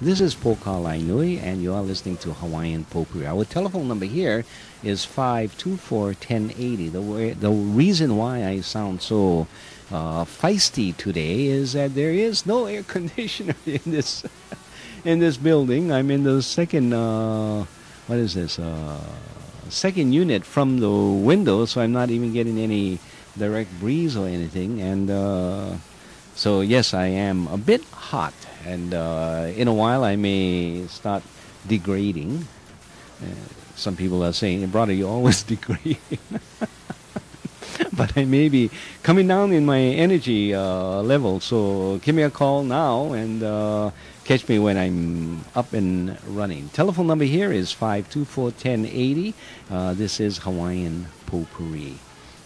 This is Poka Lainui, and you are listening to Hawaiian Potpourri. Our telephone number here is 524-1080. The reason why I sound so feisty today is that there is no air conditioner in this building. I'm in the second, what is this, second unit from the window, so I'm not even getting any direct breeze or anything. And so, yes, I am a bit hot. And in a while, I may start degrading. Some people are saying, brother, you always degrade. But I may be coming down in my energy level. So give me a call now and catch me when I'm up and running. Telephone number here is 524-1080. This is Hawaiian Potpourri.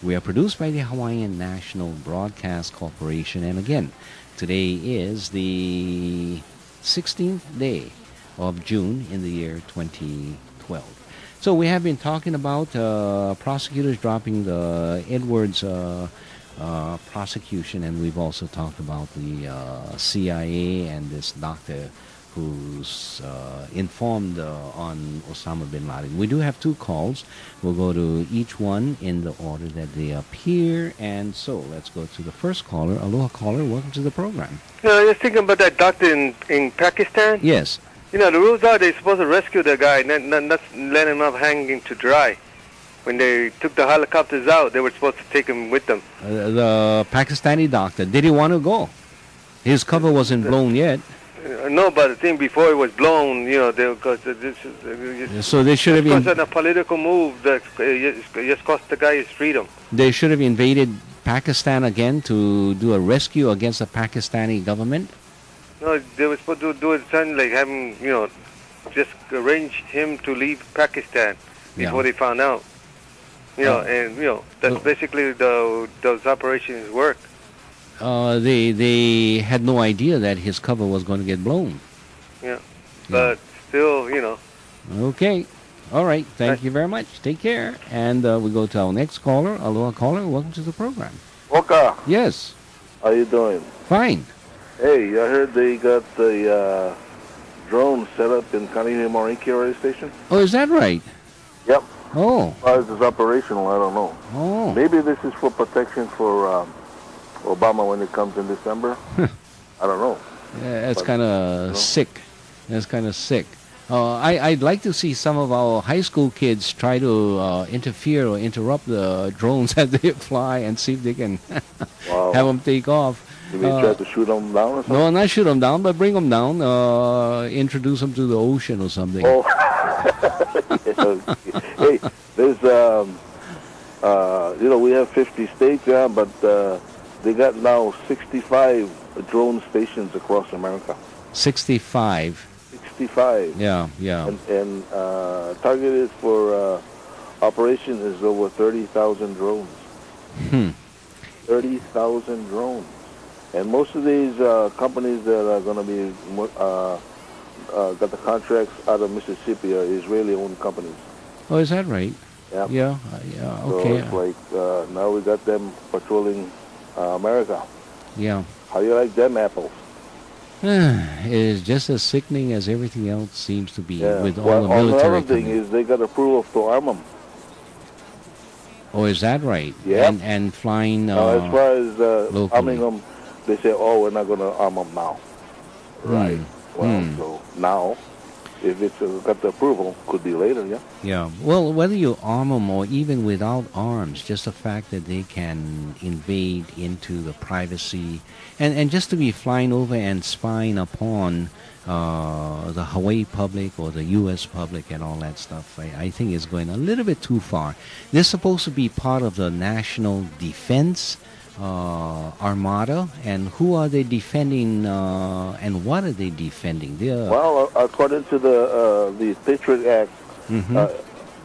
We are produced by the Hawaiian National Broadcast Corporation. And again, today is the 16th day of June in the year 2012. So we have been talking about prosecutors dropping the Edwards prosecution, and we've also talked about the CIA and this doctor who's informed on Osama bin Laden. We do have two calls. We'll go to each one in the order that they appear. And so let's go to the first caller. Aloha, caller. Welcome to the program. I was thinking about that doctor in Pakistan. Yes. The rules are they're supposed to rescue the guy, not let him up hanging to dry. When they took the helicopters out, they were supposed to take him with them. The Pakistani doctor, did he want to go? His cover wasn't blown yet. No, but the thing before it was blown, so they should have been... Because of a political move that just cost the guy his freedom. They should have invaded Pakistan again to do a rescue against the Pakistani government? No, they were supposed to do it something like have him, just arrange him to leave Pakistan before they found out. That's basically those operations work. They had no idea that his cover was going to get blown. Yeah. But still, Okay. All right. Thank you very much. Take care. And we go to our next caller. Aloha, caller. Welcome to the program. Oka. Yes. How you doing? Fine. Hey, I heard they got the drone set up in Kanihimoriki radio station. Oh, is that right? Yep. Oh. As far as it's operational, I don't know. Oh. Maybe this is for protection for Obama when it comes in December. I don't know. Yeah, that's kind of sick. That's kind of sick. I'd like to see some of our high school kids try to interfere or interrupt the drones as they fly and see if they can have them take off. Did we try to shoot them down or something? No, not shoot them down, but bring them down, introduce them to the ocean or something. Oh. Hey, there's, we have 50 states, but they got now 65 drone stations across America. 65. 65. Yeah. And targeted for operation is over 30,000 drones. 30,000 drones. And most of these companies that are going to be got the contracts out of Mississippi are Israeli-owned companies. Oh, is that right? Yeah. Yeah. Okay. So it's like now we got them patrolling America. Yeah. How do you like them apples? It is just as sickening as everything else seems to be with all the military. military. Another thing is they got approval to arm them. Oh, is that right? Yeah. And flying. Now, as far as arming locally. them, they say, "Oh, we're not going to arm them now." Right. Well, so now, if it's got the approval, could be later. Yeah. Yeah. Well, whether you arm them or even without arms, just the fact that they can invade into the privacy, and just to be flying over and spying upon the Hawaii public or the U.S. public and all that stuff, I think is going a little bit too far. They're supposed to be part of the national defense armada, and who are they defending, and what are they defending? Well, according to the Patriot Act,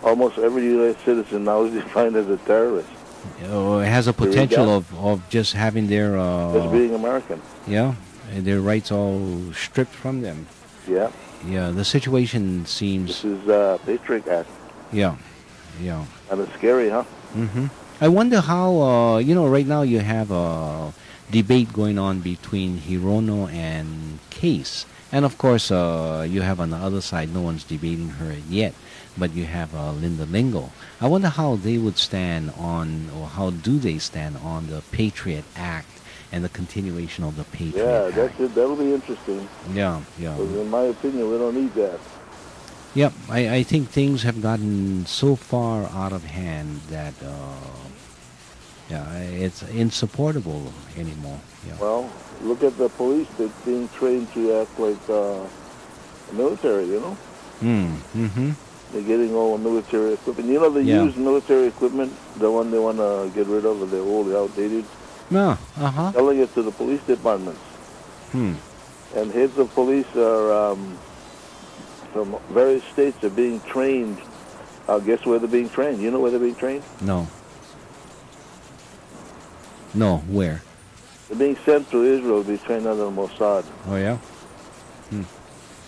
almost every U.S. citizen now is defined as a terrorist. It has a potential of just having their... just being American. Yeah, and their rights all stripped from them. Yeah. Yeah, the situation seems... This is Patriot Act. Yeah. And it's scary, huh? I wonder how, right now you have a debate going on between Hirono and Case. And of course, you have on the other side, no one's debating her yet, but you have Linda Lingo. I wonder how they would stand on, or how do they stand on the Patriot Act and the continuation of the Patriot Yeah, Act. that's it. That'll be interesting. Yeah, yeah. 'Cause in my opinion, we don't need that. Yep, I think things have gotten so far out of hand that yeah, it's insupportable anymore. Yeah. Well, look at the police. They're being trained to act like military, you know? Mm-hmm. They're getting all military equipment. You know, the Yeah. used military equipment, the one they want to get rid of, they're old, outdated, Yeah, uh-huh. selling it to the police departments. Hmm. And heads of police are from various states are being trained. Guess where they're being trained? You know where they're being trained? No. No, where? They're being sent to Israel to be trained under the Mossad. Oh, yeah?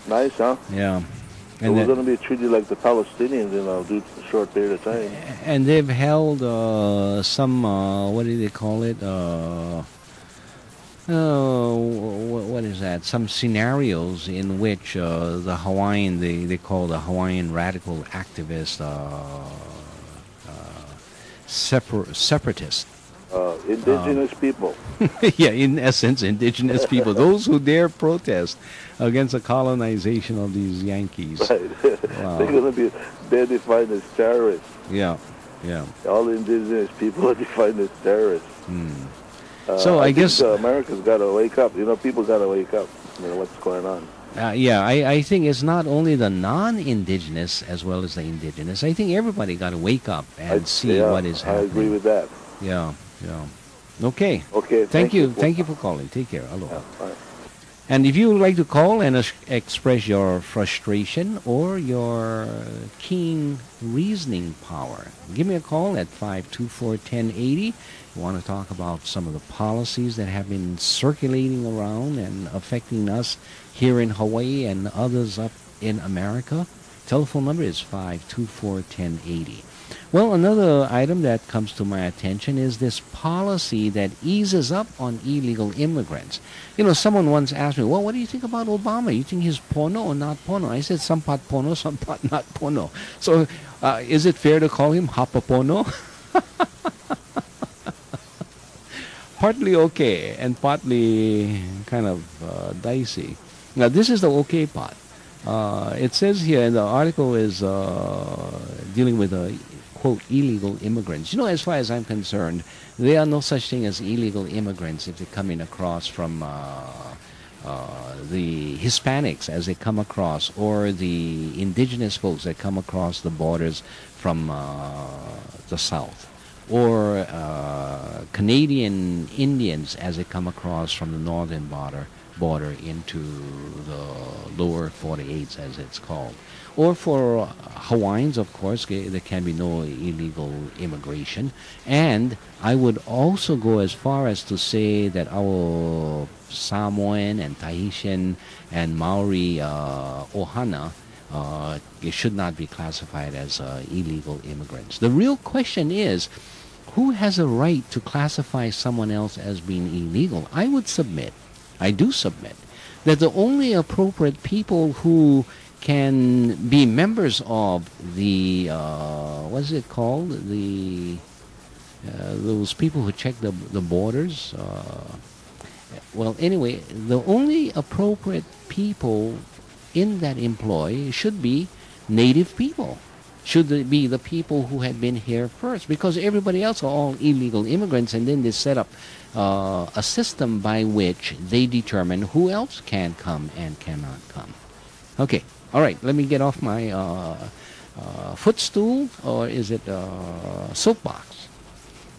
Nice, huh? Yeah. So And we're then- going to be treated like the Palestinians in a short period of time. And they've held some, what do they call it? What is that? Some scenarios in which the Hawaiian, they call the Hawaiian radical activist separatist. Indigenous people. Yeah, in essence, indigenous people, those who dare protest against the colonization of these Yankees. Right. Wow. They're going to be, they're defined as terrorists. Yeah, yeah. All indigenous people are defined as terrorists. So I think, guess- America's got to wake up. You know, people got to wake up. You know, what's going on. Yeah, I think it's not only the non-indigenous as well as the indigenous. I think everybody got to wake up and see Yeah, what is I happening. agree with that. Yeah, yeah. Okay. Okay. Thank you. for- Thank you for calling. Take care. Aloha. Yeah, bye. And if you would like to call and express your frustration or your keen reasoning power, give me a call at 524-1080. You want to talk about some of the policies that have been circulating around and affecting us here in Hawaii and others up in America. Telephone number is 524-1080. Well, another item that comes to my attention is this policy that eases up on illegal immigrants. You know, someone once asked me, well, what do you think about Obama? You think he's porno or not porno? I said, some part porno, some part not porno. So, is it fair to call him hapapono? Partly okay and partly kind of dicey. Now, this is the okay part. It says here, and the article is dealing with quote, illegal immigrants. You know, as far as I'm concerned, there are no such thing as illegal immigrants if they're coming across from the Hispanics as they come across, or the indigenous folks that come across the borders from the south, or Canadian Indians as they come across from the northern border into the lower 48s, as it's called. Or for Hawaiians, of course, there can be no illegal immigration. And I would also go as far as to say that our Samoan and Tahitian and Maori ohana it should not be classified as illegal immigrants. The real question is, who has a right to classify someone else as being illegal? I would submit, I do submit, that the only appropriate people who can be members of the what is it called, the those people who check the borders, well, anyway, the only appropriate people in that employ should be native people, should be the people who had been here first, because everybody else are all illegal immigrants, and then they set up a system by which they determine who else can come and cannot come. Okay. All right, let me get off my footstool, or is it soapbox,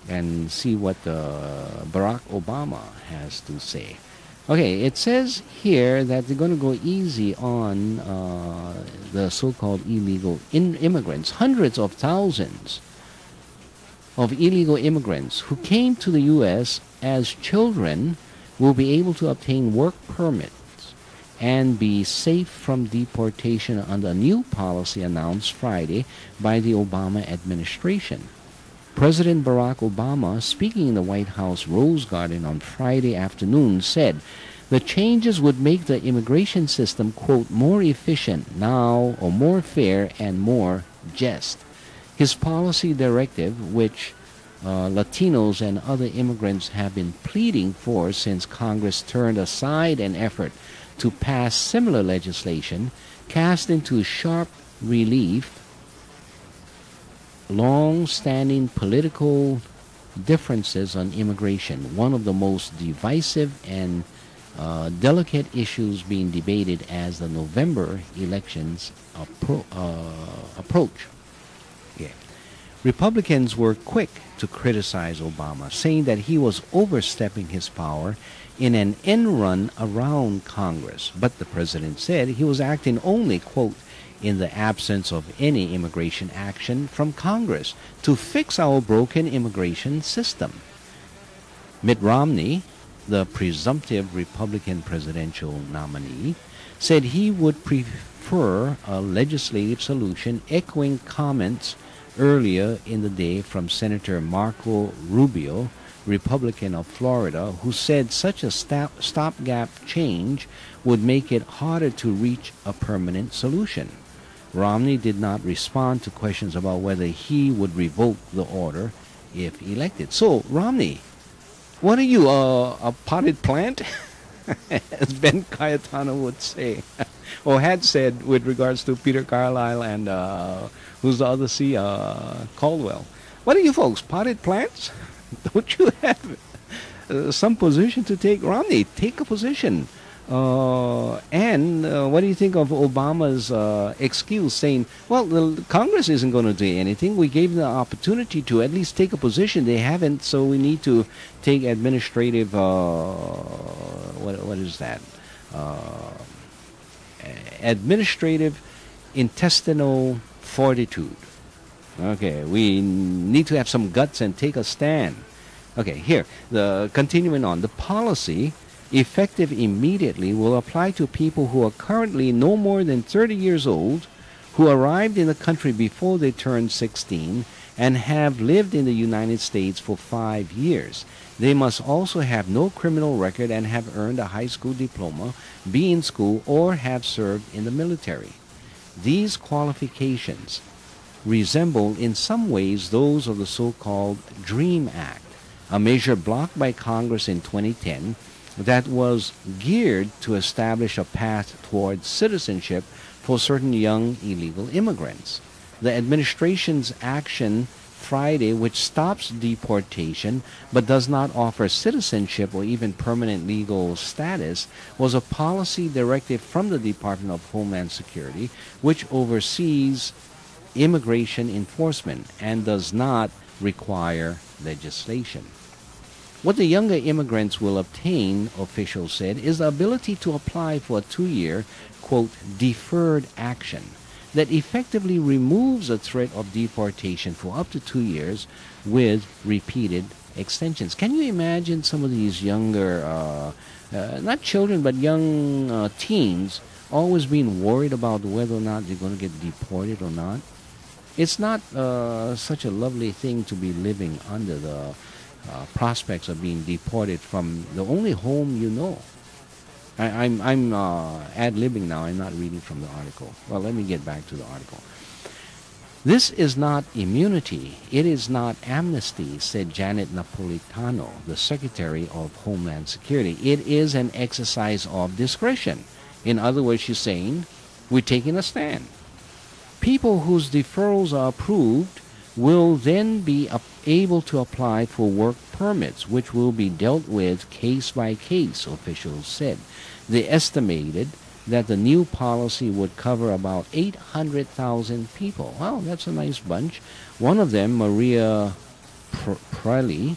and see what Barack Obama has to say. Okay, it says here that they're going to go easy on the so-called illegal immigrants. Hundreds of thousands of illegal immigrants who came to the U.S. as children will be able to obtain work permits and be safe from deportation under a new policy announced Friday by the Obama administration. President Barack Obama, speaking in the White House Rose Garden on Friday afternoon, said The changes would make the immigration system, quote, more efficient now, or more fair and more just. His policy directive, which Latinos and other immigrants have been pleading for since Congress turned aside an effort to pass similar legislation, cast into sharp relief long-standing political differences on immigration, one of the most divisive and delicate issues being debated as the November elections approach. Yeah. Republicans were quick to criticize Obama, saying that he was overstepping his power in an end run around Congress. But the president said he was acting only, quote, in the absence of any immigration action from Congress to fix our broken immigration system. Mitt Romney, the presumptive Republican presidential nominee, said he would prefer a legislative solution, echoing comments earlier in the day from Senator Marco Rubio, Republican of Florida, who said such a stopgap change would make it harder to reach a permanent solution. Romney did not respond to questions about whether he would revoke the order if elected. So, Romney, what are you, a potted plant? As Ben Cayetano would say, or had said with regards to Peter Carlisle and who's the other C, Caldwell. What are you folks, potted plants? Don't you have some position to take? Romney, take a position. And what do you think of Obama's excuse saying, well, the Congress isn't going to do anything. We gave them the opportunity to at least take a position. They haven't, so we need to take administrative, what is that? Administrative intestinal fortitude. Okay, we need to have some guts and take a stand. Okay, here, continuing on, the policy effective immediately will apply to people who are currently no more than 30 years old, who arrived in the country before they turned 16 and have lived in the United States for 5 years. They must also have no criminal record and have earned a high school diploma, be in school, or have served in the military. These qualifications resemble in some ways those of the so-called DREAM Act, a measure blocked by Congress in 2010 that was geared to establish a path towards citizenship for certain young illegal immigrants. The administration's action Friday, which stops deportation but does not offer citizenship or even permanent legal status, was a policy directive from the Department of Homeland Security, which oversees immigration enforcement and does not require legislation. What the younger immigrants will obtain, officials said, is the ability to apply for a 2-year, quote, deferred action that effectively removes the threat of deportation for up to 2 years with repeated extensions. Can you imagine some of these younger, not children, but young teens always being worried about whether or not they're going to get deported or not? It's not such a lovely thing to be living under the prospects of being deported from the only home you know. I'm ad-libbing now. I'm not reading from the article. Well, let me get back to the article. This is not immunity. It is not amnesty, said Janet Napolitano, the Secretary of Homeland Security. It is an exercise of discretion. In other words, she's saying, we're taking a stand. People whose deferrals are approved will then be able to apply for work permits, which will be dealt with case by case, officials said. They estimated that the new policy would cover about 800,000 people. Wow, that's a nice bunch. One of them, Maria Prelli,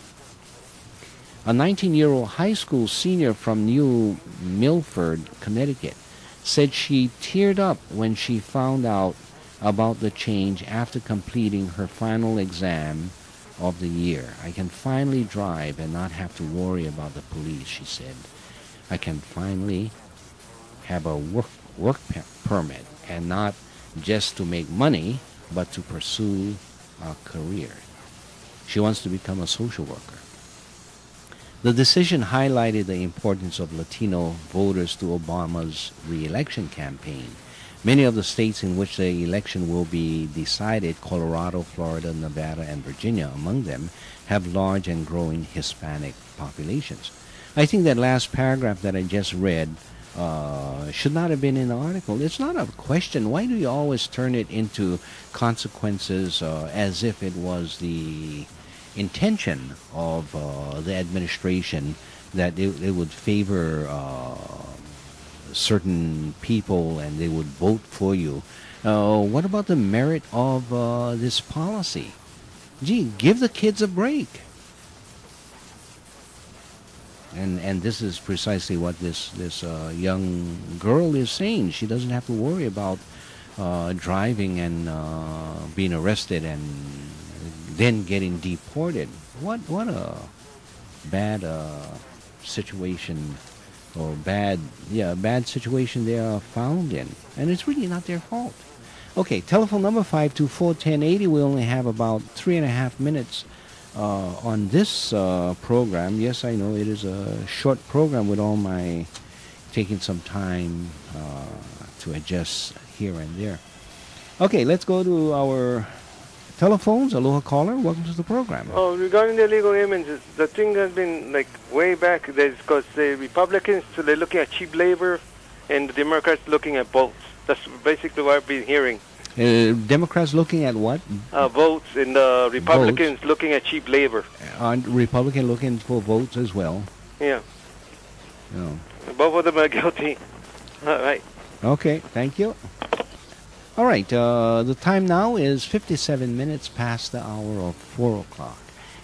a 19-year-old high school senior from New Milford, Connecticut, said she teared up when she found out about the change after completing her final exam of the year. I can finally drive and not have to worry about the police, she said. I can finally have a work permit, and not just to make money, but to pursue a career. She wants to become a social worker. The decision highlighted the importance of Latino voters to Obama's re-election campaign. Many of the states in which the election will be decided, Colorado, Florida, Nevada, and Virginia among them, have large and growing Hispanic populations. I think that last paragraph that I just read should not have been in the article. It's not a question. Why do you always turn it into consequences as if it was the intention of the administration that it would favor certain people and they would vote for you? What about the merit of this policy? Gee, give the kids a break. And this is precisely what this young girl is saying. She doesn't have to worry about driving and being arrested and then getting deported. What a bad situation, or bad situation they are found in, and it's really not their fault. Okay, telephone number 524-1080. We only have about 3.5 minutes on this program. Yes, I know it is a short program with all my taking some time to adjust here and there. Okay, let's go to our telephones. Aloha caller, welcome to the program. Oh, regarding the illegal images, the thing has been like way back because the Republicans, so they're looking at cheap labor and the Democrats looking at votes. That's basically what I've been hearing. Democrats looking at what? Votes, and the Republicans looking at cheap labor. Aren't Republicans looking for votes as well? Yeah. No. Both of them are guilty. All right. Okay, thank you. All right, the time now is 57 minutes past the hour of 4 o'clock.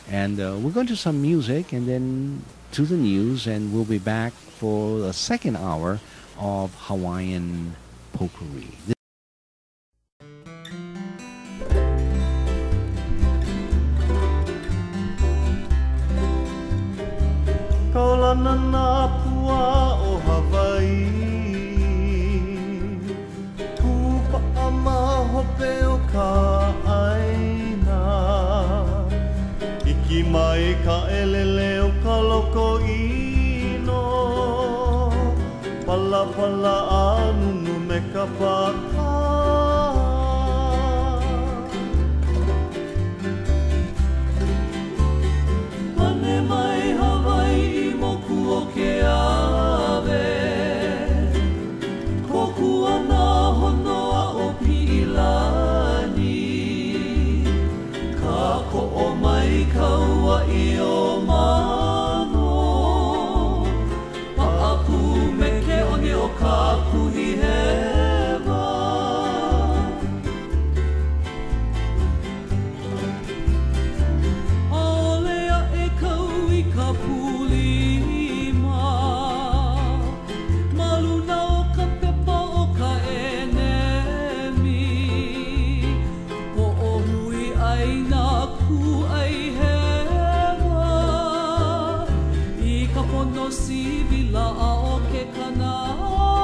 And we're going to some music and then to the news, and we'll be back for the second hour of Hawaiian Potpourri. Kaulana na pua o Hawaii, Kupa ama hope o ka aina, Iki mai ka elele o ka loko ino, Pala pala anunu me ka paka. Pane mai Hawaii moku o ke ave, Koku ana honoa o Pilani, Ka ko'o mai kaua I o mano, Pa'aku me ke one o ka kuhi hewa. Aolea e kau I ka pulima, Maluna o ka pepa o ka enemi, Po'ohui ai nā ku ai hewa, I ka pono sivila a o ke kanaka.